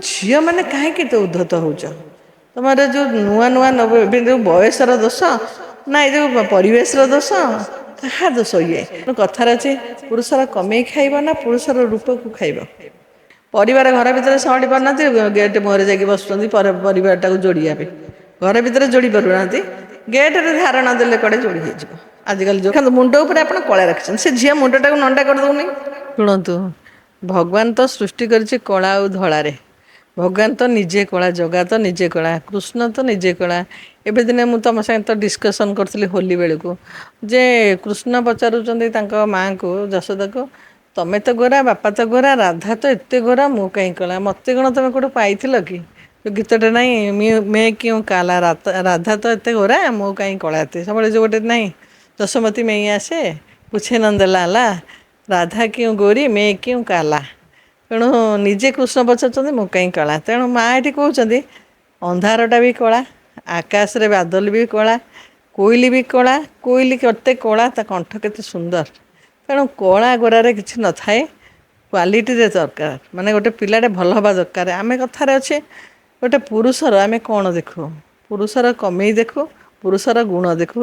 ଝିଅ ମାନେ କାହିଁକି ଏତେ ଉଦ୍ଧତ ହେଉଛ? ତୁମର ଯେଉଁ ନୂଆ ନୂଆ ଏବେ ଯେଉଁ ବୟସର ଦୋଷ ନା ଏ ଯେଉଁ ପରିବେଶର ଦୋଷ, କାହା ଦୋଷ ଇଏ? କଥାରେ ଅଛି ପୁରୁଷର କମେଇ ଖାଇବ ନା ପୁରୁଷର ରୂପକୁ ଖାଇବ। ପରିବାର ଘର ଭିତରେ ସମ୍ଭାଳି ପାରୁନାହାନ୍ତି, ଗେଟ୍ ମୁହଁରେ ଯାଇକି ବସୁଛନ୍ତି ପରିବାରଟାକୁ ଯୋଡ଼ିବା ପାଇଁ। ଘର ଭିତରେ ଯୋଡ଼ି ପାରୁନାହାନ୍ତି, ଗେଟ୍ରେ ଧାରଣା ଦେଲେ କୁଆଡ଼େ ଯୋଡ଼ି ହେଇଯିବ। ଆଜିକାଲି ଯେଉଁ ମୁଣ୍ଡ ଉପରେ ଆପଣ କଳା ରଖିଛନ୍ତି, ସେ ଝିଅ ମୁଣ୍ଡଟାକୁ ନଣ୍ଡା କରିଦେଉନି। ଶୁଣନ୍ତୁ, ଭଗବାନ ତ ସୃଷ୍ଟି କରିଛି କଳା ଆଉ ଧଳାରେ। ଭଗବାନ ତ ନିଜେ କଳା, ଜଗା ତ ନିଜେ କଳା, କୃଷ୍ଣ ତ ନିଜେ କଳା। ଏବେ ଦିନେ ମୁଁ ତମ ସାଙ୍ଗେ ତ ଡିସ୍କସନ୍ କରିଥିଲି ହୋଲି ବେଳକୁ, ଯେ କୃଷ୍ଣ ପଚାରୁଛନ୍ତି ତାଙ୍କ ମାଆଙ୍କୁ ଯଶୋଦାକୁ, ତମେ ତ ଗୋରା, ବାପା ତ ଗୋରା, ରାଧା ତ ଏତେ ଗୋରା, ମୁଁ କାହିଁ କଳା? ମୋତେ କ'ଣ ତମେ କେଉଁଠୁ ପାଇଥିଲ କି? ଗୀତଟେ ନାହିଁ, ମେ କ୍ୟୁଁ କାଲା, ରାଧା ତ ଏତେ ଗୋରା, ମୁଁ କାହିଁ କଳା ଏତେ? ସବୁବେଳେ ଯେଉଁ ଗୋଟେ ନାହିଁ, ଯଶୋମତୀ ମେଇଆ ସେ ପୁଛେ ନନ୍ଦ ଲାଲା, ରାଧା କ୍ୟୁଁ ଗୋରୀ ମେ କ୍ୟୁଁ କାଲା। ତେଣୁ ନିଜେ କୃଷ୍ଣ ପଚାରୁଛନ୍ତି ମୁଁ କାହିଁ କଳା? ତେଣୁ ମା ଏଠି କହୁଛନ୍ତି ଅନ୍ଧାରଟା ବି କଳା, ଆକାଶରେ ବାଦଲ ବି କଳା, କୋଇଲି ବି କଳା, କୋଇଲି କେତେ କଳା, ତା କଣ୍ଠ କେତେ ସୁନ୍ଦର। ତେଣୁ କଳା ଗୋରାରେ କିଛି ନଥାଏ, କ୍ୱାଲିଟିରେ ଦରକାର। ମାନେ ଗୋଟେ ପିଲାଟେ ଭଲ ହେବା ଦରକାର। ଆମେ କଥାରେ ଅଛି ଗୋଟେ ପୁରୁଷର ଆମେ କ'ଣ ଦେଖୁ? ପୁରୁଷର କମେଇ ଦେଖୁ, ପୁରୁଷର ଗୁଣ ଦେଖୁ,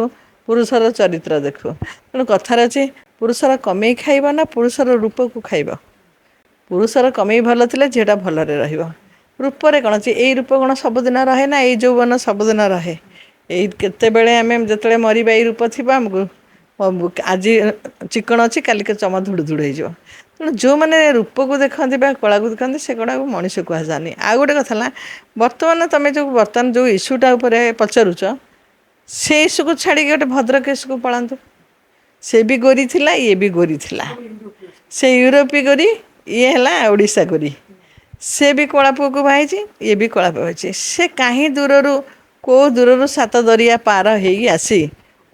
ପୁରୁଷର ଚରିତ୍ର ଦେଖୁ। ତେଣୁ କଥାରେ ଅଛି ପୁରୁଷର କମେଇ ଖାଇବ ନା ପୁରୁଷର ରୂପକୁ ଖାଇବ। ପୁରୁଷର କମେଇ ଭଲ ଥିଲେ ଝିଅଟା ଭଲରେ ରହିବ। ରୂପରେ କ'ଣ ଅଛି? ଏଇ ରୂପ କ'ଣ ସବୁଦିନ ରହେ ନା ଏଇ ଯୌବନ ସବୁଦିନ ରହେ? ଏଇ କେତେବେଳେ ଆମେ ଯେତେବେଳେ ମରିବା ଏଇ ରୂପ ଥିବ ଆମକୁ, ଆଜି ଚିକଣ ଅଛି କାଲିକି ଚମ ଧୁଡ଼ୁ ଧୁଡ଼ୁ ହେଇଯିବ। ତେଣୁ ଯେଉଁମାନେ ରୂପକୁ ଦେଖନ୍ତି ବା କଳାକୁ ଦେଖନ୍ତି ସେ କଳାକୁ ମଣିଷ କୁହାଯାଏନି। ଆଉ ଗୋଟେ କଥା ହେଲା, ବର୍ତ୍ତମାନ ଯେଉଁ ଇସ୍ୟୁଟା ଉପରେ ପଚାରୁଛ, ସେ ଇସ୍ୟୁକୁ ଛାଡ଼ିକି ଗୋଟେ ଭଦ୍ର କେସ୍କୁ ପଳାନ୍ତୁ। ସେ ବି ଗୋରି ଥିଲା, ଇଏ ବି ଗୋରି ଥିଲା। ସେ ୟୁରୋପୀ ଗୋରି, ଇଏ ହେଲା ଓଡ଼ିଶା ଗୋରି। ସେ ବି କଳା ପୁଅକୁ ବାହାହେଇଛି, ଇଏ ବି କଳା ପୁଅ ହେଇଛି। ସେ କାହିଁ ଦୂରରୁ, କେଉଁ ଦୂରରୁ ସାତ ଦରିଆ ପାର ହେଇକି ଆସି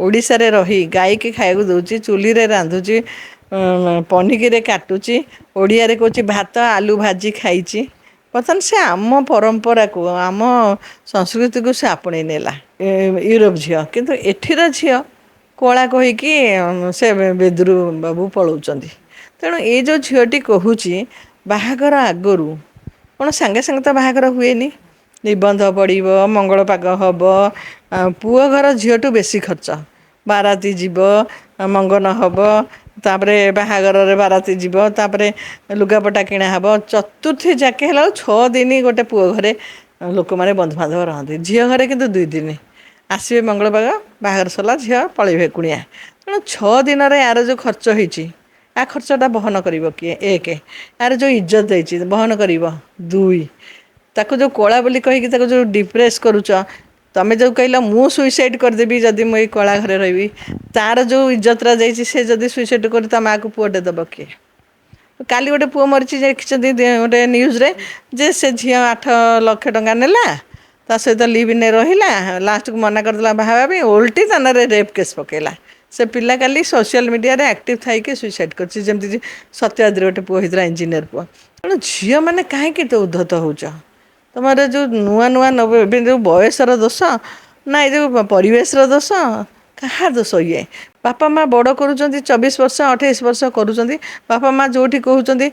ଓଡ଼ିଶାରେ ରହି ଗାଈକି ଖାଇବାକୁ ଦେଉଛି, ଚୁଲିରେ ରାନ୍ଧୁଛି, ପନିକିରେ କାଟୁଛି, ଓଡ଼ିଆରେ କହୁଛି ଭାତ ଆଲୁ ଭାଜି ଖାଇଛି। ବର୍ତ୍ତମାନ ସେ ଆମ ପରମ୍ପରାକୁ, ଆମ ସଂସ୍କୃତିକୁ ସେ ଆପଣେଇ ନେଲା, ୟୁରୋପ ଝିଅ। କିନ୍ତୁ ଏଠିର ଝିଅ କଳା କହିକି ସେ ବେଦରୁ ବାବୁ ପଳାଉଛନ୍ତି। ତେଣୁ ଏଇ ଯେଉଁ ଝିଅଟି କହୁଛି ବାହାଘର ଆଗରୁ, କ'ଣ ସାଙ୍ଗେ ସାଙ୍ଗେ ତ ବାହାଘର ହୁଏନି। ନିର୍ବନ୍ଧ ପଡ଼ିବ, ମଙ୍ଗଳ ପାଗ ହେବ, ପୁଅ ଘର ଝିଅଠୁ ବେଶୀ ଖର୍ଚ୍ଚ। ବାରାତି ଯିବ, ମଙ୍ଗନ ହେବ, ତାପରେ ବାହାଘରରେ ବାରାତି ଯିବ, ତାପରେ ଲୁଗାପଟା କିଣା ହେବ। ଚତୁର୍ଥୀ ଯାକେ ହେଲା 6 ଦିନ ଗୋଟେ ପୁଅ ଘରେ ଲୋକମାନେ ବନ୍ଧୁବାନ୍ଧବ ରହନ୍ତି। ଝିଅ ଘରେ କିନ୍ତୁ 2 ଦିନ ଆସିବେ, ମଙ୍ଗଳ ପାଗ, ବାହାଘର ସରିଲା, ଝିଅ ପଳେଇବେ କୁଣିଆ। ତେଣୁ 6 ଦିନରେ ୟାର ଯେଉଁ ଖର୍ଚ୍ଚ ହେଇଛି, ଆ ଖର୍ଚ୍ଚଟା ବହନ କରିବ କିଏ? 1, ୟାର ଯେଉଁ ଇଜ୍ଜତ ଯାଇଛି ବହନ କରିବ। 2, ତାକୁ ଯେଉଁ କଳା ବୋଲି କହିକି ତାକୁ ଯେଉଁ ଡିପ୍ରେସ୍ କରୁଛ, ତମେ ଯେଉଁ କହିଲ ମୁଁ ସୁଇସାଇଡ଼୍ କରିଦେବି ଯଦି ମୁଁ ଏଇ କଳା ଘରେ ରହିବି, ତା'ର ଯେଉଁ ଇଜ୍ଜତଟା ଯାଇଛି ସେ ଯଦି ସୁଇସାଇଡ଼୍ କରି ତା ମାଆକୁ ପୁଅଟେ ଦେବ କିଏ? କାଲି ଗୋଟେ ପୁଅ ମରିଛି ଦେଖିଛନ୍ତି ଗୋଟେ ନ୍ୟୁଜ୍ରେ, ଯେ ସେ ଝିଅ 8 ଲକ୍ଷ ଟଙ୍କା ନେଲା, ତା ସହିତ ଲିଭ୍ଇନ୍ରେ ରହିଲା, ଲାଷ୍ଟକୁ ମନା କରିଦେଲା ବାହା ହେବା ପାଇଁ, ଓଲଟି ତା ନାଁରେ ରେପ୍ କେସ୍ ପକାଇଲା। ସେ ପିଲା କାଲି ସୋସିଆଲ ମିଡ଼ିଆରେ ଆକ୍ଟିଭ୍ ଥାଇକି ସୁଇସାଇଡ଼୍ କରିଛି, ଯେମିତି ସତ୍ୟବାଦୀର ଗୋଟେ ପୁଅ ହେଇଥିଲା, ଇଞ୍ଜିନିୟର ପୁଅ। ତେଣୁ ଝିଅମାନେ କାହିଁକି ଏତେ ଉଦ୍ଧତ ହେଉଛ? ତୁମର ଯେଉଁ ନୂଆ ନୂଆ ଏବେ ଯେଉଁ ବୟସର ଦୋଷ ନା ଏ ଯେଉଁ ପରିବେଶର ଦୋଷ, କାହା ଦୋଷ ଇଏ? ବାପା ମା' ବଡ଼ କରୁଛନ୍ତି, 24 ବର୍ଷ 28 ବର୍ଷ କରୁଛନ୍ତି। ବାପା ମା' ଯେଉଁଠି କହୁଛନ୍ତି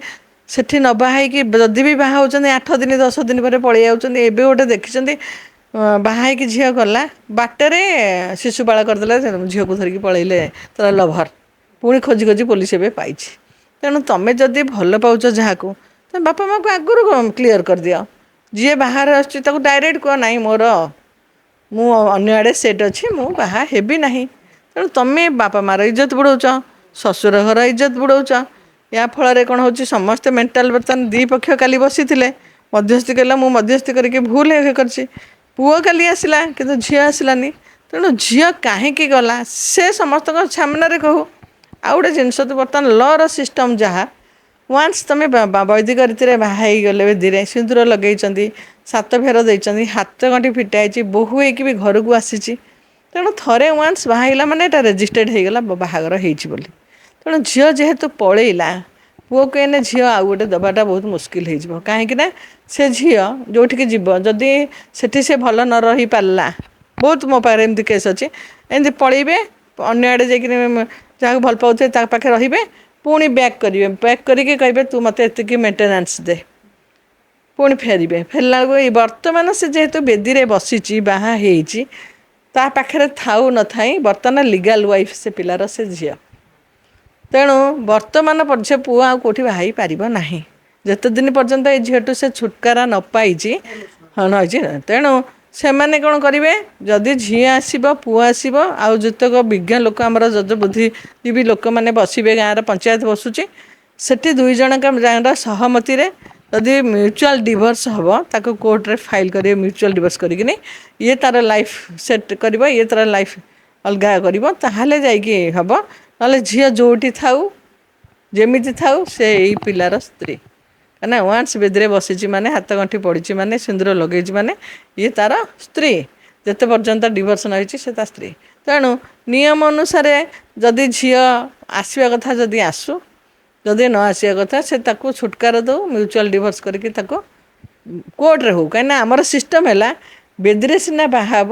ସେଠି ନ ବାହା ହେଇକି, ଯଦି ବି ବାହା ହେଉଛନ୍ତି 8 ଦିନ 10 ଦିନ ପରେ ପଳେଇ ଯାଉଛନ୍ତି। ଏବେ ଗୋଟେ ଦେଖିଛନ୍ତି, ବାହା ହେଇକି ଝିଅ ଗଲା, ବାଟରେ ଶିଶୁପାଳ କରିଦେଲେ, ଝିଅକୁ ଧରିକି ପଳେଇଲେ ତାର ଲଭର। ପୁଣି ଖୋଜି ଖୋଜି ପୋଲିସ ଏବେ ପାଇଛି। ତେଣୁ ତମେ ଯଦି ଭଲ ପାଉଛ ଯାହାକୁ, ତମେ ବାପା ମାଆକୁ ଆଗରୁ କ୍ଲିଅର କରିଦିଅ। ଯିଏ ବାହାରେ ଆସୁଛି ତାକୁ ଡାଇରେକ୍ଟ କୁହ, ନାହିଁ ମୁଁ ଅନ୍ୟ ଆଡ଼େ ସେଟ୍ ଅଛି, ମୁଁ ବାହା ହେବି ନାହିଁ। ତେଣୁ ତମେ ବାପା ମାଆର ଇଜ୍ଜତ ବୁଡ଼ଉଛ, ଶ୍ୱଶୁର ଘର ଇଜ୍ଜତ ବୁଡ଼ଉଛ। ଏହା ଫଳରେ କ'ଣ ହେଉଛି, ସମସ୍ତେ ମେଣ୍ଟାଲ, ବର୍ତ୍ତମାନ 2 ପକ୍ଷ କାଲି ବସିଥିଲେ, ମଧ୍ୟସ୍ଥି କଲା, ମୁଁ ମଧ୍ୟସ୍ଥି କରିକି ଭୁଲ କରିଛି, ପୁଅ କାଲି ଆସିଲା କିନ୍ତୁ ଝିଅ ଆସିଲାନି। ତେଣୁ ଝିଅ କାହିଁକି ଗଲା ସେ ସମସ୍ତଙ୍କ ସାମ୍ନାରେ କହୁ। ଆଉ ଗୋଟେ ଜିନିଷ, ତ ବର୍ତ୍ତମାନ ଲର ସିଷ୍ଟମ୍ ଯାହା, ୱାନ୍ସ ତୁମେ ବୈଦିକ ରୀତିରେ ବାହା ହେଇଗଲେ, ବେଦିରେ ସିନ୍ଦୁର ଲଗେଇଛନ୍ତି, 7 ଫେର ଦେଇଛନ୍ତି, ହାତ ଗଣ୍ଠି ଫିଟା ହେଇଛି, ବୋହୂ ହେଇକି ବି ଘରକୁ ଆସିଛି। ତେଣୁ ଥରେ ୱାନ୍ସ ବାହା ହେଇଗଲା ମାନେ ଏଇଟା ରେଜିଷ୍ଟର୍ଡ଼ ହେଇଗଲା ବାହାଘର ହେଇଛି ବୋଲି। ତେଣୁ ଝିଅ ଯେହେତୁ ପଳେଇଲା, ପୁଅକୁ ଏନେ ଝିଅ ଆଉ ଗୋଟେ ଦେବାଟା ବହୁତ ମୁସ୍କିଲ ହେଇଯିବ। କାହିଁକିନା ସେ ଝିଅ ଯେଉଁଠିକି ଯିବ, ଯଦି ସେଠି ସେ ଭଲ ନ ରହିପାରିଲା, ବହୁତ ମୋ ପାଖରେ ଏମିତି କେସ୍ ଅଛି, ଏମିତି ପଳେଇବେ, ଅନ୍ୟ ଆଡ଼େ ଯାଇକି ଯାହାକୁ ଭଲ ପାଉଥିବେ ତା ପାଖରେ ରହିବେ, ପୁଣି ବ୍ୟାକ୍ କରିବେ, ବ୍ୟାକ୍ କରିକି କହିବେ ତୁ ମୋତେ ଏତିକି ମେଣ୍ଟେନାନ୍ସ ଦେ। ପୁଣି ଫେରିବେ। ଫେରିଲା ବେଳକୁ ଏଇ ବର୍ତ୍ତମାନ ସେ ଯେହେତୁ ବେଦିରେ ବସିଛି ବାହା ହେଇଛି ତା ପାଖରେ ଥାଉ ନଥାଇ ବର୍ତ୍ତମାନ ଲିଗାଲ ୱାଇଫ୍ ସେ ପିଲାର ସେ ଝିଅ। ତେଣୁ ବର୍ତ୍ତମାନ ସେ ପୁଅ ଆଉ କେଉଁଠି ବାହା ହେଇ ପାରିବ ନାହିଁ ଯେତେ ଦିନ ପର୍ଯ୍ୟନ୍ତ ଏ ଝିଅଠୁ ସେ ଛୁଟକାରା ନ ପାଇଛି। ହଁ ନଇଛି। ତେଣୁ ସେମାନେ କ'ଣ କରିବେ ଯଦି ଝିଅ ଆସିବ ପୁଅ ଆସିବ ଆଉ ଯେତେକ ବିଜ୍ଞ ଲୋକ ଆମର ଯଜ ବୁଦ୍ଧିଜୀବୀ ଲୋକମାନେ ବସିବେ ଗାଁର ପଞ୍ଚାୟତ ବସୁଛି ସେଠି ଦୁଇ ଜଣଙ୍କ ଯାର ସହମତିରେ ଯଦି ମ୍ୟୁଚୁଆଲ୍ ଡିଭୋର୍ସ ହେବ ତାକୁ କୋର୍ଟରେ ଫାଇଲ୍ କରିବେ ମ୍ୟୁଚୁଆଲ୍ ଡିଭୋର୍ସ କରିକିନି ଇଏ ତା'ର ଲାଇଫ୍ ସେଟ୍ କରିବ ଇଏ ତା'ର ଲାଇଫ୍ ଅଲଗା କରିବ ତାହେଲେ ଯାଇକି ହେବ। ନହେଲେ ଝିଅ ଯେଉଁଠି ଥାଉ ଯେମିତି ଥାଉ ସେ ଏଇ ପିଲାର ସ୍ତ୍ରୀ। କାହିଁକିନା ୱାନ୍ସ ବେଦିରେ ବସିଛି ମାନେ ହାତ ଗଣ୍ଠି ପଡ଼ିଛି ମାନେ ସିନ୍ଦୁର ଲଗେଇଛି ମାନେ ଇଏ ତା'ର ସ୍ତ୍ରୀ। ଯେତେ ପର୍ଯ୍ୟନ୍ତ ଡିଭୋର୍ସ ନ ହେଇଛି ସେ ତା ସ୍ତ୍ରୀ। ତେଣୁ ନିୟମ ଅନୁସାରେ ଯଦି ଝିଅ ଆସିବା କଥା ଯଦି ଆସୁ ଯଦି ନ ଆସିବା କଥା ସେ ତାକୁ ଛୁଟକାର ଦେଉ ମ୍ୟୁଚୁଆଲ୍ ଡିଭୋର୍ସ କରିକି ତାକୁ କୋର୍ଟରେ ହେଉ। କାହିଁକିନା ଆମର ସିଷ୍ଟମ୍ ହେଲା ବେଦିରେ ସିନା ବାହା ହେବ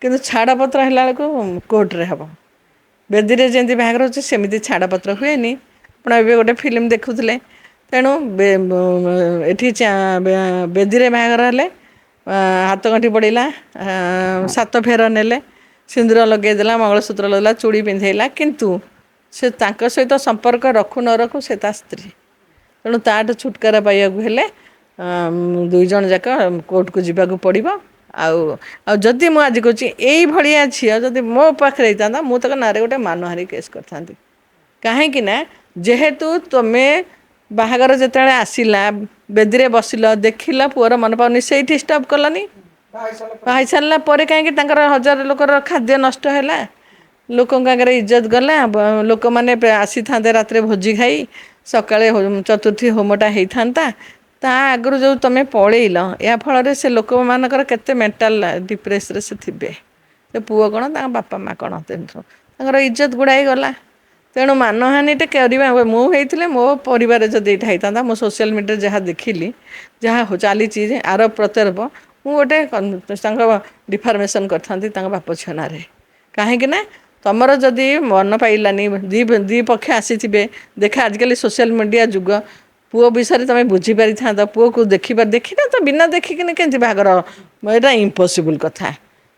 କିନ୍ତୁ ଛାଡ଼ପତ୍ର ହେଲା ବେଳକୁ କୋର୍ଟରେ ହେବ। ବେଦିରେ ଯେମିତି ବାହାଘର ହେଉଛି ସେମିତି ଛାଡ଼ପତ୍ର ହୁଏନି। ଆପଣ ଏବେ ଗୋଟେ ଫିଲ୍ମ ଦେଖୁଥିଲେ। ତେଣୁ ଏଠି ବେଦିରେ ବାହାଘର ହେଲେ ହାତ ଗଣ୍ଠି ପଡ଼ିଲା ସାତ ଫେର ନେଲେ ସିନ୍ଦୁର ଲଗେଇଦେଲା ମଙ୍ଗଳସୂତ୍ର ଲଗେଇଲା ଚୁଡ଼ି ପିନ୍ଧେଇଲା କିନ୍ତୁ ସେ ତାଙ୍କ ସହିତ ସମ୍ପର୍କ ରଖୁ ନ ରଖୁ ସେ ତା ସ୍ତ୍ରୀ। ତେଣୁ ତାଠୁ ଛୁଟକାରା ପାଇବାକୁ ହେଲେ ଦୁଇ ଜଣ ଯାକ କୋର୍ଟକୁ ଯିବାକୁ ପଡ଼ିବ। ଆଉ ଯଦି ମୁଁ ଆଜି କହୁଛି ଏଇଭଳିଆ ଝିଅ ଯଦି ମୋ ପାଖରେ ହେଇଥାନ୍ତା ମୁଁ ତାଙ୍କ ନାଁରେ ଗୋଟେ ମାନହାନି କେସ୍ କରିଥାନ୍ତି। କାହିଁକି ନା ଯେହେତୁ ତୁମେ ବାହାଘର ଯେତେବେଳେ ଆସିଲା ବେଦିରେ ବସିଲ ଦେଖିଲ ପୁଅର ମନେ ପାଉନି ସେଇଠି ଷ୍ଟପ୍ କଲନି। ବାହା ହେଇସାରିଲା ପରେ କାହିଁକି ତାଙ୍କର ହଜାର ଲୋକର ଖାଦ୍ୟ ନଷ୍ଟ ହେଲା ଲୋକଙ୍କ ଆଗରେ ଇଜ୍ଜତ ଗଲା। ଲୋକମାନେ ଆସିଥାନ୍ତେ ରାତିରେ ଭୋଜି ଖାଇ ସକାଳେ ଚତୁର୍ଥୀ ହୋମଟା ହେଇଥାନ୍ତା। ତା ଆଗରୁ ଯେଉଁ ତୁମେ ପଳେଇଲ ଏହା ଫଳରେ ସେ ଲୋକମାନଙ୍କର କେତେ ମେଣ୍ଟାଲ ଡିପ୍ରେସରେ ସେ ଥିବେ। ସେ ପୁଅ କ'ଣ ତାଙ୍କ ବାପା ମା' କ'ଣ ତାଙ୍କର ଇଜ୍ଜତ ଗୁଡ଼ାଇ ଗଲା। ତେଣୁ ମାନହାନିଟେ କରିବା ମୁଁ ହେଇଥିଲେ ମୋ ପରିବାରରେ ଯଦି ଏଇଟା ହେଇଥାନ୍ତା ମୁଁ ସୋସିଆଲ୍ ମିଡ଼ିଆରେ ଯାହା ଦେଖିଲି ଯାହା ଚାଲିଛି ଆର ପ୍ରତ୍ୟାରୋପ ମୁଁ ଗୋଟେ ତାଙ୍କ ଡିଫର୍ମେସନ୍ କରିଥାନ୍ତି ତାଙ୍କ ବାପ ଝିଅ ନାଁରେ। କାହିଁକି ନା ତମର ଯଦି ମନ ପାଇଲାନି ଦି ପକ୍ଷ ଆସିଥିବେ ଦେଖ ଆଜିକାଲି ସୋସିଆଲ୍ ମିଡ଼ିଆ ଯୁଗ ପୁଅ ବିଷୟରେ ତୁମେ ବୁଝିପାରିଥାନ୍ତ ପୁଅକୁ ଦେଖିନା ତ ବିନା ଦେଖିକିନି କେମିତି ବାହାଘର ଏଇଟା ଇମ୍ପସିବୁଲ୍ କଥା।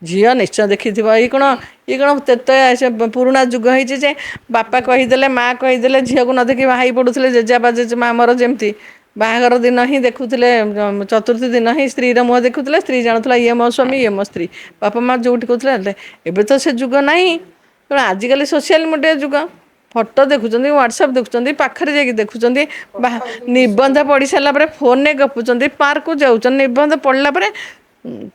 ଝିଅ ନିଶ୍ଚୟ ଦେଖିଥିବ। ଇଏ କ'ଣ ତେତେ ପୁରୁଣା ଯୁଗ ହେଇଛି ଯେ ବାପା କହିଦେଲେ ମା' କହିଦେଲେ ଝିଅକୁ ନ ଦେଖି ବାହା ହେଇ ପଡ଼ୁଥିଲେ ଜେଜେବାପା ଜେଜେମା ଆମର ଯେମିତି ବାହାଘର ଦିନ ହିଁ ଦେଖୁଥିଲେ ଚତୁର୍ଥୀ ଦିନ ହିଁ ସ୍ତ୍ରୀର ମୁହଁ ଦେଖୁଥିଲେ ସ୍ତ୍ରୀ ଜାଣୁଥିଲା ଇଏ ମୋ ସ୍ୱାମୀ ଇଏ ମୋ ସ୍ତ୍ରୀ ବାପା ମା' ଯେଉଁଠି କହୁଥିଲେ। ଏବେ ତ ସେ ଯୁଗ ନାହିଁ। ତେଣୁ ଆଜିକାଲି ସୋସିଆଲ୍ ମିଡ଼ିଆ ଯୁଗ ଫଟୋ ଦେଖୁଛନ୍ତି ହ୍ୱାଟ୍ସଆପ୍ ଦେଖୁଛନ୍ତି ପାଖରେ ଯାଇକି ଦେଖୁଛନ୍ତି ନିର୍ବନ୍ଧ ପଡ଼ି ସାରିଲା ପରେ ଫୋନ୍ରେ ଗପୁଛନ୍ତି ପାର୍କକୁ ଯାଉଛନ୍ତି ନିର୍ବନ୍ଧ ପଡ଼ିଲା ପରେ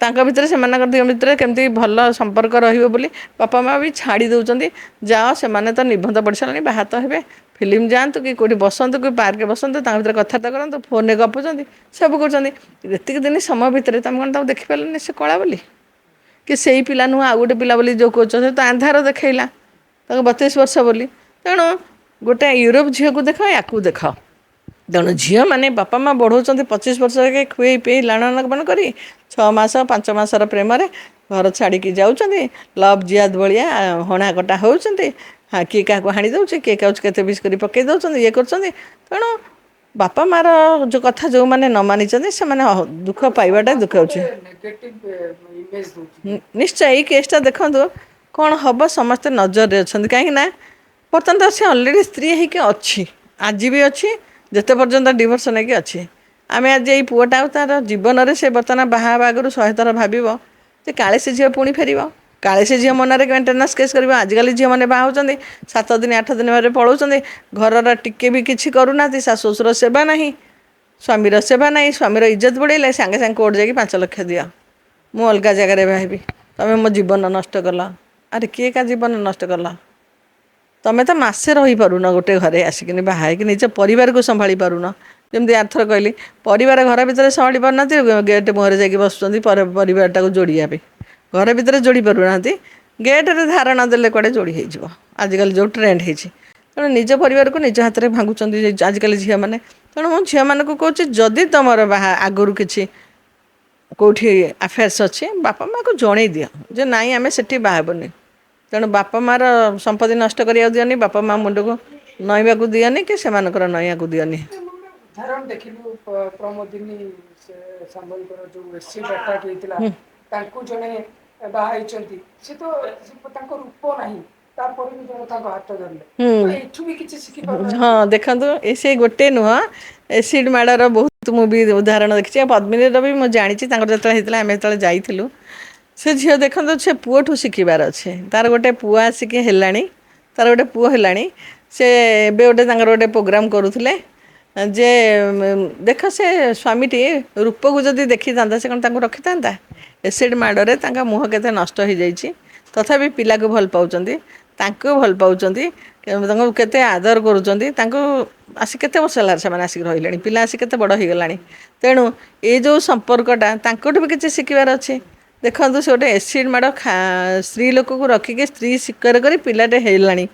ତାଙ୍କ ଭିତରେ ସେମାନଙ୍କ ଦିନ ଭିତରେ କେମିତି ଭଲ ସମ୍ପର୍କ ରହିବ ବୋଲି ବାପା ମା' ବି ଛାଡ଼ି ଦେଉଛନ୍ତି। ଯାଅ ସେମାନେ ତ ନିର୍ବନ୍ଧ ପଡ଼ି ସାରିଲାଣି ବାହା ତ ହେବେ ଫିଲ୍ମ ଯାଆନ୍ତୁ କି କେଉଁଠି ବସନ୍ତୁ କି ପାର୍କରେ ବସନ୍ତୁ ତାଙ୍କ ଭିତରେ କଥାବାର୍ତ୍ତା କରନ୍ତୁ ଫୋନ୍ରେ ଗପୁଛନ୍ତି ସବୁ କରୁଛନ୍ତି। ଏତିକି ଦିନ ସମୟ ଭିତରେ ତୁମେ କ'ଣ ତାକୁ ଦେଖିପାରିଲନି ସେ କଳା ବୋଲି କି ସେଇ ପିଲା ନୁହଁ ଆଉ ଗୋଟେ ପିଲା ବୋଲି ଯେଉଁ କହୁଛନ୍ତି ତ ଆନ୍ଧାର ଦେଖେଇଲା ତାକୁ 32 ବର୍ଷ ବୋଲି। ତେଣୁ ଗୋଟେ ୟୁରୋପ ଝିଅକୁ ଦେଖ ୟାକୁ ଦେଖ। ତେଣୁ ଝିଅମାନେ ବାପା ମା' ବଢ଼ଉଛନ୍ତି 25 ବର୍ଷ ଯାକେ ଖୁଏଇ ପିଏଇ ଲାଳନ କରି 6 ମାସ 5 ମାସର ପ୍ରେମରେ ଘର ଛାଡ଼ିକି ଯାଉଛନ୍ତି ଲଭ୍ ଜିହାଦ ଭଳିଆ ହଣା କଟା ହେଉଛନ୍ତି। କିଏ କାହାକୁ ହାଣି ଦେଉଛି କିଏ କାହାକୁ କେତେ ବିଷ କରି ପକାଇ ଦେଉଛନ୍ତି ଇଏ କରୁଛନ୍ତି। ତେଣୁ ବାପା ମା'ର ଯେଉଁ କଥା ଯେଉଁମାନେ ନ ମାନିଛନ୍ତି ସେମାନେ ଦୁଃଖ ପାଇବାଟା ଦୁଃଖ ହେଉଛି। ନିଶ୍ଚୟ ଏଇ କେସ୍ଟା ଦେଖନ୍ତୁ କ'ଣ ହେବ ସମସ୍ତେ ନଜରରେ ଅଛନ୍ତି। କାହିଁକିନା ବର୍ତ୍ତମାନ ତ ସେ ଅଲରେଡ଼ି ସ୍ତ୍ରୀ ହେଇକି ଅଛି ଆଜି ବି ଅଛି ଯେତେ ପର୍ଯ୍ୟନ୍ତ ଡିଭୋର୍ସ ନେଇକି ଅଛି। ଆମେ ଆଜି ଏଇ ପୁଅଟା ଆଉ ତା'ର ଜୀବନରେ ସେ ବର୍ତ୍ତମାନ ବାହା ହେବା ଆଗରୁ 100 ଥର ଭାବିବ ଯେ କାଳେ ସେ ଝିଅ ପୁଣି ଫେରିବ କାଳେ ସେ ଝିଅ ମନରେ ମେଣ୍ଟେନାନ୍ସ କେସ୍ କରିବ। ଆଜିକାଲି ଝିଅମାନେ ବାହା ହେଉଛନ୍ତି 7 ଦିନ 8 ଦିନ ପରେ ପଳାଉଛନ୍ତି ଘରର ଟିକେ ବି କିଛି କରୁନାହାନ୍ତି ଶାଶୁ ଶ୍ୱଶୁର ସେବା ନାହିଁ ସ୍ୱାମୀର ସେବା ନାହିଁ ସ୍ୱାମୀର ଇଜ୍ଜତ ବୁଡ଼େଇଲେ ସାଙ୍ଗେ ସାଙ୍ଗେ କୋର୍ଟ ଯାଇକି 5 ଲକ୍ଷ ଦିଅ ମୁଁ ଅଲଗା ଜାଗାରେ ବାହାହେବି ତୁମେ ମୋ ଜୀବନ ନଷ୍ଟ କଲ। ଆରେ କିଏ କାହା ଜୀବନ ନଷ୍ଟ କଲ? ତୁମେ ତ ମାସେ ରହିପାରୁନ ଗୋଟେ ଘରେ ଆସିକିନି ବାହା ହେଇକି ନିଜ ପରିବାରକୁ ସମ୍ଭାଳି ପାରୁନ। ଯେମିତି ଆରଥର କହିଲି ପରିବାର ଘର ଭିତରେ ସମ୍ଭାଳି ପାରୁନାହାନ୍ତି ଗେଟ୍ ମୁହଁରେ ଯାଇକି ବସୁଛନ୍ତି ପରିବାରଟାକୁ ଯୋଡ଼ିବା ପାଇଁ ଘର ଭିତରେ ଯୋଡ଼ି ପାରୁନାହାନ୍ତି ଗେଟ୍ରେ ଧାରଣା ଦେଲେ କୁଆଡ଼େ ଯୋଡ଼ି ହେଇଯିବ ଆଜିକାଲି ଯେଉଁ ଟ୍ରେଣ୍ଡ ହେଇଛି। ତେଣୁ ନିଜ ପରିବାରକୁ ନିଜ ହାତରେ ଭାଙ୍ଗୁଛନ୍ତି ଆଜିକାଲି ଝିଅମାନେ। ତେଣୁ ମୁଁ ଝିଅମାନଙ୍କୁ କହୁଛି ଯଦି ତୁମର ବାହା ଆଗରୁ କିଛି କେଉଁଠି ଆଫେୟାର୍ସ ଅଛି ବାପା ମାଆକୁ ଜଣେଇ ଦିଅ ଯେ ନାଇଁ ଆମେ ସେଠି ବାହା ହେବୁନି। ତେଣୁ ବାପା ମାଆର ସମ୍ପତ୍ତି ନଷ୍ଟ କରିବାକୁ ଦିଅନି ବାପା ମା' ମୁଣ୍ଡକୁ ନଇବାକୁ ଦିଅନି କି ସେମାନଙ୍କର ନଇବାକୁ ଦିଅନି। ଉଦାହରଣ ଦେଖିଲୁ ପ୍ରମୋଦିନୀ ସେ ସାମ୍ବାଦିକର ଯୋଉ ଏସିଡ୍ ଆଟାକ୍ ହେଇଥିଲା ତାଙ୍କୁ ଜଣେ ବାହା ହେଇଛନ୍ତି ସେ ତ ତାଙ୍କ ରୂପ ନାହିଁ ତାପରେ ବି ଜଣେ ତାଙ୍କ ହାତ ଧରିଲେ ତ ଏଇଠୁ ବି କିଛି ଶିଖି ହଁ ପାରୁନାହାନ୍ତି। ଦେଖନ୍ତୁ ଏ ସେ ଗୋଟେ ନୁହଁ ଏସିଡ୍ ମାଡ଼ର ବହୁତ ମୁଁ ବି ଉଦାହରଣ ଦେଖିଛି ଆଉ ପଦ୍ମିନୀର ବି ମୁଁ ଜାଣିଛି ତାଙ୍କର ଯେତେବେଳେ ହେଇଥିଲା ଆମେ ଯେତେବେଳେ ଯାଇଥିଲୁ ସେ ଝିଅ ଦେଖନ୍ତୁ ସେ ପୁଅଠୁ ଶିଖିବାର ଅଛି ତାର ଗୋଟେ ପୁଅ ଆସିକି ହେଲାଣି ତାର ଗୋଟେ ପୁଅ ହେଲାଣି ସେ ଏବେ ଗୋଟେ ତାଙ୍କର ଗୋଟେ ପ୍ରୋଗ୍ରାମ କରୁଥିଲେ ଯେ ଦେଖ ସେ ସ୍ୱାମୀଟି ରୂପକୁ ଯଦି ଦେଖିଥାନ୍ତା ସେ କ'ଣ ତାଙ୍କୁ ରଖିଥାନ୍ତା ଏସିଡ୍ ମାଡ଼ରେ ତାଙ୍କ ମୁହଁ କେତେ ନଷ୍ଟ ହେଇଯାଇଛି ତଥାପି ପିଲାକୁ ଭଲ ପାଉଛନ୍ତି ତାଙ୍କୁ ଭଲ ପାଉଛନ୍ତି ତାଙ୍କୁ କେତେ ଆଦର କରୁଛନ୍ତି ତାଙ୍କୁ ଆସି କେତେ ବର୍ଷ ହେଲା ସେମାନେ ଆସିକି ରହିଲେଣି ପିଲା ଆସି କେତେ ବଡ଼ ହେଇଗଲାଣି ତେଣୁ ଏଇ ଯେଉଁ ସମ୍ପର୍କଟା ତାଙ୍କଠୁ ବି କିଛି ଶିଖିବାର ଅଛି ଦେଖନ୍ତୁ ସେ ଗୋଟେ ଏସିଡ୍ ମାଡ଼ ସ୍ତ୍ରୀ ଲୋକକୁ ରଖିକି ସ୍ତ୍ରୀ ସ୍ୱୀକାର କରି ପିଲାଟେ ହେଇଲାଣି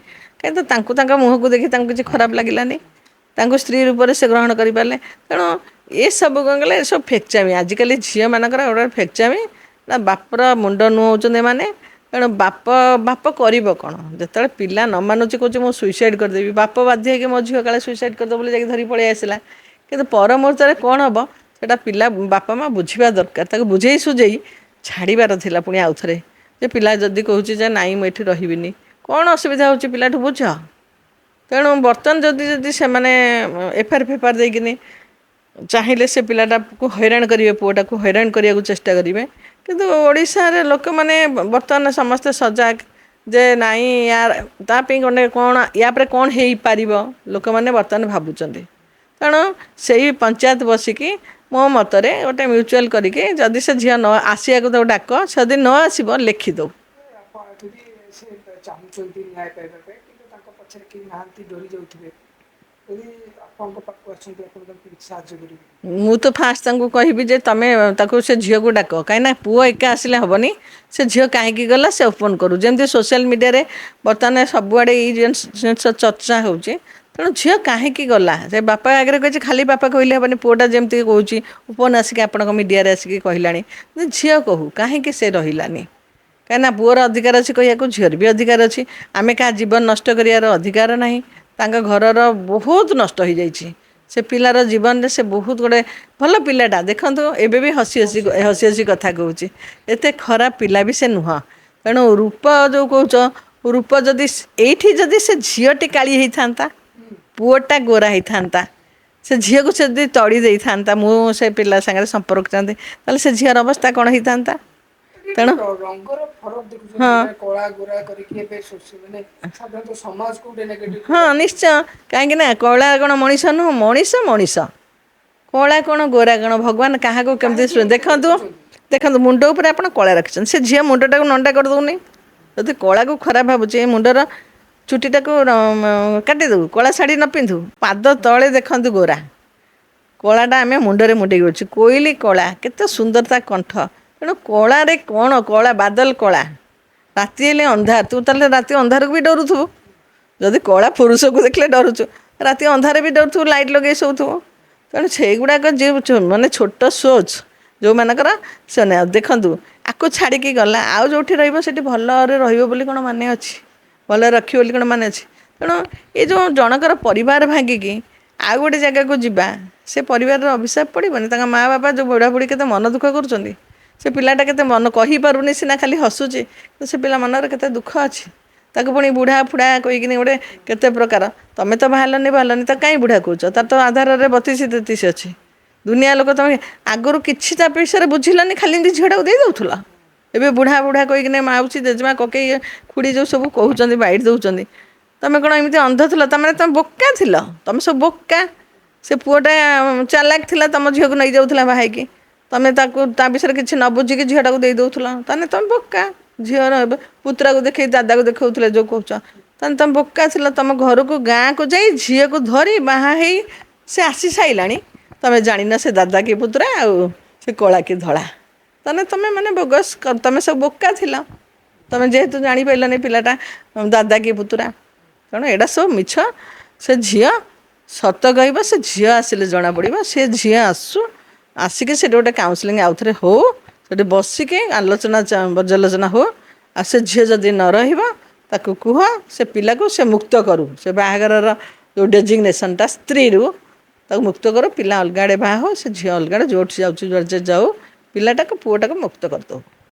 କିନ୍ତୁ ତାଙ୍କୁ ତାଙ୍କ ମୁହଁକୁ ଦେଖି ତାଙ୍କୁ କିଛି ଖରାପ ଲାଗିଲାନି ତାଙ୍କୁ ସ୍ତ୍ରୀ ରୂପରେ ସେ ଗ୍ରହଣ କରିପାରିଲେ ତେଣୁ ଏସବୁ କ'ଣ କଲେ ଏସବୁ ଫେକ୍ଚାମି ଆଜିକାଲି ଝିଅମାନଙ୍କର ଗୋଟେ ଫେକ୍ଚାମି ନା ବାପର ମୁଣ୍ଡ ନୁଆଉଛନ୍ତି ଏମାନେ ତେଣୁ ବାପ କରିବ କ'ଣ ଯେତେବେଳେ ପିଲା ନ ମାନୁଛି କହୁଛି ମୁଁ ସୁଇସାଇଡ଼୍ କରିଦେବି ବାପ ବାଧ୍ୟ ହେଇକି ମୋ ଝିଅ କାଳେ ସୁଇସାଇଡ଼୍ କରିଦେବ ବୋଲି ଯାଇକି ଧରି ପଳେଇ ଆସିଲା କିନ୍ତୁ ପର ମୁହୂର୍ତ୍ତରେ କ'ଣ ହେବ ସେଇଟା ପିଲା ବାପା ମା ବୁଝିବା ଦରକାର ତାକୁ ବୁଝେଇ ସୁଝେଇ ଛାଡ଼ିବାର ଥିଲା ପୁଣି ଆଉଥରେ ଯେ ପିଲା ଯଦି କହୁଛି ଯେ ନାଇଁ ମୁଁ ଏଠି ରହିବିନି କ'ଣ ଅସୁବିଧା ହେଉଛି ପିଲାଠୁ ବୁଝ ତେଣୁ ବର୍ତ୍ତମାନ ଯଦି ସେମାନେ ଏଫଆଇଆର୍ ଫେଫଆର୍ ଦେଇକିନି ଚାହିଁଲେ ସେ ପିଲାଟାକୁ ହଇରାଣ କରିବେ ପୁଅଟାକୁ ହଇରାଣ କରିବାକୁ ଚେଷ୍ଟା କରିବେ କିନ୍ତୁ ଓଡ଼ିଶାରେ ଲୋକମାନେ ବର୍ତ୍ତମାନ ସମସ୍ତେ ସଜାଗ ଯେ ନାଇଁ ତା ପାଇଁ କ'ଣ ୟା ପରେ କ'ଣ ହେଇପାରିବ ଲୋକମାନେ ବର୍ତ୍ତମାନ ଭାବୁଛନ୍ତି ତେଣୁ ସେଇ ପଞ୍ଚାୟତ ବସିକି ମୋ ମତରେ ଗୋଟେ ମ୍ୟୁଚୁଆଲ୍ କରିକି ଯଦି ସେ ଝିଅ ନ ଆସିବାକୁ ତାକୁ ଡାକ ସେ ଯଦି ନ ଆସିବ ଲେଖିଦେଉ ଆପଣ ଯଦି ସେ ଚାହୁଁଛନ୍ତି ନ୍ୟାୟ ପାଇବା ପାଇଁ କିନ୍ତୁ ତାଙ୍କ ପଛରେ କେହି ନାହାନ୍ତି ଡରି ଯାଉଥିବେ ଯଦି ଆପଣଙ୍କ ପାଖକୁ ଆସନ୍ତି ଆପଣ ତାଙ୍କୁ କିଛି ସାହାଯ୍ୟ କରିବେ। ମୁଁ ତ ଫାଷ୍ଟ ତାଙ୍କୁ କହିବି ଯେ ତମେ ତାକୁ ସେ ଝିଅକୁ ଡାକ କାହିଁକିନା ପୁଅ ଏକା ଆସିଲେ ହେବନି ସେ ଝିଅ କାହିଁକି ଗଲା ସେ ଓପନ୍ କରୁ ଯେମିତି ସୋସିଆଲ ମିଡ଼ିଆରେ ବର୍ତ୍ତମାନ ସବୁଆଡ଼େ ଏଇ ଜିନିଷ ଚର୍ଚ୍ଚା ହେଉଛି ତେଣୁ ଝିଅ କାହିଁକି ଗଲା ସେ ବାପା ଆଗରେ କହିଛି ଖାଲି ବାପା କହିଲେ ହେବନି ପୁଅଟା ଯେମିତି କହୁଛି ଓପନ୍ ଆସିକି ଆପଣଙ୍କ ମିଡ଼ିଆରେ ଆସିକି କହିଲାଣି ଝିଅ କହୁ କାହିଁକି ସେ ରହିଲାନି କାହିଁକିନା ପୁଅର ଅଧିକାର ଅଛି କହିବାକୁ ଝିଅର ବି ଅଧିକାର ଅଛି ଆମେ କାହା ଜୀବନ ନଷ୍ଟ କରିବାର ଅଧିକାର ନାହିଁ ତାଙ୍କ ଘରର ବହୁତ ନଷ୍ଟ ହେଇଯାଇଛି ସେ ପିଲାର ଜୀବନରେ ସେ ବହୁତ ଗୋଟେ ଭଲ ପିଲାଟା ଦେଖନ୍ତୁ ଏବେ ବି ହସି ହସି କଥା କହୁଛି ଏତେ ଖରାପ ପିଲା ବି ସେ ନୁହଁ ତେଣୁ ରୂପ ଯେଉଁ କହୁଛ ରୂପ ଯଦି ଏଇଠି ଯଦି ସେ ଝିଅଟି କାଳି ହେଇଥାନ୍ତା ପୁଅଟା ଗୋରା ହେଇଥାନ୍ତା ସେ ଝିଅକୁ ସେ ଯଦି ତଡ଼ି ଦେଇଥାନ୍ତା ମୁଁ ସେ ପିଲା ସାଙ୍ଗରେ ସମ୍ପର୍କ ଚାହାନ୍ତି ତାହେଲେ ସେ ଝିଅର ଅବସ୍ଥା କ'ଣ ହେଇଥାନ୍ତା ତେଣୁ ରଙ୍ଗର ଫରକ ହଁ ଦେଖୁଛନ୍ତି ମାନେ କଳା ଗୋରା କରିକି ଏବେ ମାନେ ସାଧାରଣତଃ ସମାଜକୁ ଗୋଟେ ନେଗେଟିଭ ହଁ ପ୍ରଭାବ ନିଶ୍ଚୟ ପକାଉଛି। କାହିଁକି ନା କଳା କ'ଣ ମଣିଷ ନୁହଁ ମଣିଷ କଳା କ'ଣ ଗୋରା କ'ଣ ଭଗବାନ କାହାକୁ କାହିଁକି କେମିତି ଏମିତି ଦେଖନ୍ତୁ ଦେଖୁଛନ୍ତି? ଦେଖନ୍ତୁ ମୁଣ୍ଡ ଉପରେ ଆପଣ କଳା ରଖିଛନ୍ତି ସେ ଝିଅ ମୁଣ୍ଡଟାକୁ ନଣ୍ଡା କରିଦେଉନି ଯଦି କଳାକୁ ଖରାପ ଭାବୁଛି ଏ ମୁଣ୍ଡର ଚୁଟିଟାକୁ କାଟିଦେବୁ କଳା ଶାଢ଼ୀ ନ ପିନ୍ଧୁ ପାଦ ତଳେ ଦେଖନ୍ତୁ ଗୋରା କଳାଟା ଆମେ ମୁଣ୍ଡରେ ମୁଣ୍ଡେଇକି ଅଛୁ କୋଇଲି କଳା କେତେ ସୁନ୍ଦର ତା କଣ୍ଠ ତେଣୁ କଳାରେ କ'ଣ କଳା ବାଦଲ କଳା ରାତି ହେଲେ ଅନ୍ଧାର ତୁ ତାହେଲେ ରାତି ଅନ୍ଧାରକୁ ବି ଡରୁଥିବୁ ଯଦି କଳା ପୁରୁଷକୁ ଦେଖିଲେ ଡରୁଛୁ ରାତି ଅନ୍ଧାରେ ବି ଡରୁଥିବୁ ଲାଇଟ୍ ଲଗେଇ ଶୋଉଥିବୁ ତେଣୁ ସେଇଗୁଡ଼ାକ ଯେ ମାନେ ଛୋଟ ସୋଚ୍ ଯେଉଁମାନଙ୍କର ସେମାନେ ଦେଖନ୍ତୁ ଆକୁ ଛାଡ଼ିକି ଗଲା ଆଉ ଯେଉଁଠି ରହିବ ସେଠି ଭଲରେ ରହିବ ବୋଲି କ'ଣ ମାନେ ଅଛି ଭଲରେ ରଖିବ ବୋଲି କ'ଣ ମାନେ ଅଛି ତେଣୁ ଏ ଯେଉଁ ଜଣଙ୍କର ପରିବାର ଭାଙ୍ଗିକି ଆଉ ଗୋଟେ ଜାଗାକୁ ଯିବା ସେ ପରିବାରର ଅଭିଶାପ ପଡ଼ିବନି ତାଙ୍କ ମା ବାପା ଯେଉଁ ବୁଢ଼ାବୁଢ଼ୀ କେତେ ମନ ଦୁଃଖ କରୁଛନ୍ତି ସେ ପିଲାଟା କେତେ ମନ କହିପାରୁନି ସିନା ଖାଲି ହସୁଛି କିନ୍ତୁ ସେ ପିଲା ମନରେ କେତେ ଦୁଃଖ ଅଛି ତାକୁ ପୁଣି ବୁଢ଼ା ଫୁଢ଼ା କହିକିନି ଗୋଟେ କେତେ ପ୍ରକାର ତମେ ତ ବାହାରିଲନି ତ କାହିଁ ବୁଢ଼ା କହୁଛ ତାର ତ ଆଧାରରେ 32-33 ଅଛି ଦୁନିଆ ଲୋକ ତମେ ଆଗରୁ କିଛି ତା ବିଷୟରେ ବୁଝିଲନି ଖାଲି ଏମିତି ଝିଅଟାକୁ ଦେଇ ଦେଉଥିଲ ଏବେ ବୁଢ଼ା କହିକିନି ମାଉସୀ ଜେଜେମା କକେଇ ଖୁଡ଼ି ଯେଉଁ ସବୁ କହୁଛନ୍ତି ବାଇଟ୍ ଦେଉଛନ୍ତି ତମେ କ'ଣ ଏମିତି ଅନ୍ଧ ଥିଲ ତମେ ବୋକା ଥିଲ ତମେ ସବୁ ବୋକା ସେ ପୁଅଟା ଚାଲାକ ଥିଲା ତମ ଝିଅକୁ ନେଇଯାଉଥିଲା ବାହାଇକି ତମେ ତାକୁ ତା ବିଷୟରେ କିଛି ନ ବୁଝିକି ଝିଅଟାକୁ ଦେଇ ଦେଉଥିଲ ତାହେଲେ ତମେ ବୋକା ଝିଅର ପୁତୁରାକୁ ଦେଖେଇ ଦାଦାକୁ ଦେଖାଉଥିଲେ ଯେଉଁ କହୁଛ ତାହେଲେ ତମେ ବୋକା ଥିଲ ତମ ଘରକୁ ଗାଁକୁ ଯାଇ ଝିଅକୁ ଧରି ବାହା ହେଇ ସେ ଆସି ସାଇଲାଣି ତମେ ଜାଣିନ ସେ ଦାଦା କି ପୁତୁରା ଆଉ ସେ କଳା କି ଧଳା ତାହେଲେ ତମେ ମାନେ ବୋଗସ୍ ତମେ ସବୁ ବୋକା ଥିଲ ତମେ ଯେହେତୁ ଜାଣିପାରିଲନି ପିଲାଟା ଦାଦା କି ପୁତୁରା ତେଣୁ ଏଇଟା ସବୁ ମିଛ ସେ ଝିଅ ସତ କହିବ ସେ ଝିଅ ଆସିଲେ ଜଣାପଡ଼ିବ ସେ ଝିଅ ଆସିକି ସେଠି ଗୋଟେ କାଉନସିଲିଂ ଆଉଥରେ ହଉ ସେଠି ବସିକି ଆଲୋଚନା ପର୍ଯ୍ୟାଲୋଚନା ହଉ ଆଉ ସେ ଝିଅ ଯଦି ନ ରହିବ ତାକୁ କୁହ ସେ ପିଲାକୁ ସେ ମୁକ୍ତ କରୁ ସେ ବାହାଘରର ଯେଉଁ ଡେଜିଗ୍ନେସନ୍ଟା ସ୍ତ୍ରୀରୁ ତାକୁ ମୁକ୍ତ କର, ପିଲା ଅଲଗା ଆଡ଼େ ବାହା ହଉ, ସେ ଝିଅ ଅଲଗା ଆଡ଼େ ଯୋଉଠି ଯାଉଛି ଯୁଆଡ଼େ ଯାଉ, ପିଲାଟାକୁ ପୁଅଟାକୁ ମୁକ୍ତ କରିଦେଉ।